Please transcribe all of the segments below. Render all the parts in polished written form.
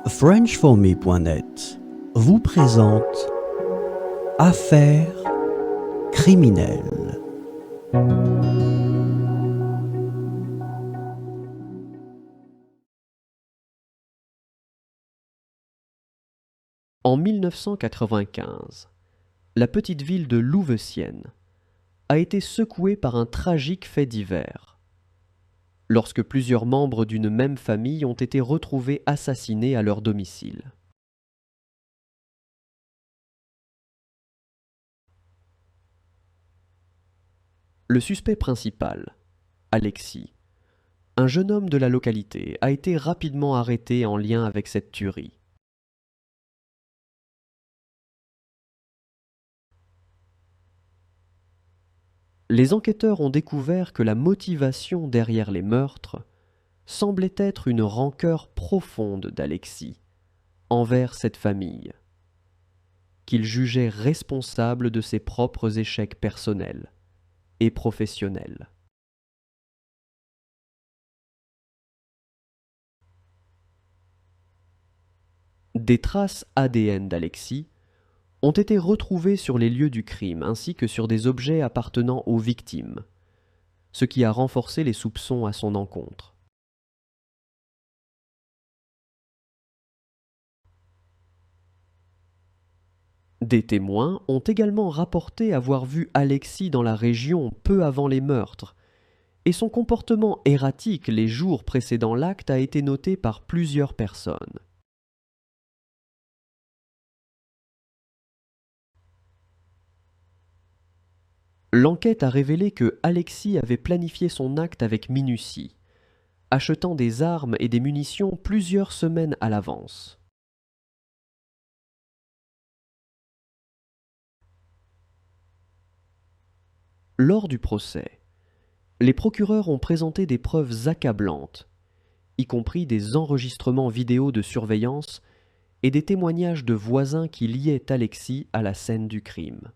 FrenchForMe.net vous présente Affaires criminelles. En 1995, la petite ville de Louveciennes a été secouée par un tragique fait divers, lorsque plusieurs membres d'une même famille ont été retrouvés assassinés à leur domicile. Le suspect principal, Alexis, un jeune homme de la localité, a été rapidement arrêté en lien avec cette tuerie. Les enquêteurs ont découvert que la motivation derrière les meurtres semblait être une rancœur profonde d'Alexis envers cette famille, qu'il jugeait responsable de ses propres échecs personnels et professionnels. Des traces ADN d'Alexis ont été retrouvées sur les lieux du crime ainsi que sur des objets appartenant aux victimes, ce qui a renforcé les soupçons à son encontre. Des témoins ont également rapporté avoir vu Alexis dans la région peu avant les meurtres, et son comportement erratique les jours précédant l'acte a été noté par plusieurs personnes. L'enquête a révélé que Alexis avait planifié son acte avec minutie, achetant des armes et des munitions plusieurs semaines à l'avance. Lors du procès, les procureurs ont présenté des preuves accablantes, y compris des enregistrements vidéo de surveillance et des témoignages de voisins qui liaient Alexis à la scène du crime.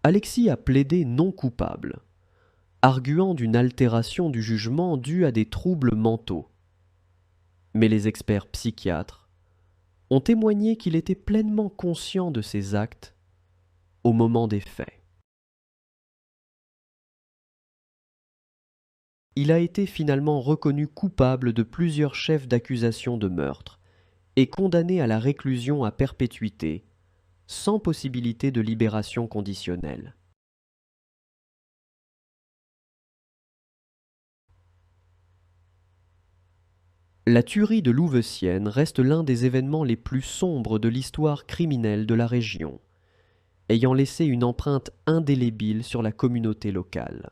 Alexis a plaidé non coupable, arguant d'une altération du jugement due à des troubles mentaux. Mais les experts psychiatres ont témoigné qu'il était pleinement conscient de ses actes au moment des faits. Il a été finalement reconnu coupable de plusieurs chefs d'accusation de meurtre et condamné à la réclusion à perpétuité, sans possibilité de libération conditionnelle. La tuerie de Louveciennes reste l'un des événements les plus sombres de l'histoire criminelle de la région, ayant laissé une empreinte indélébile sur la communauté locale.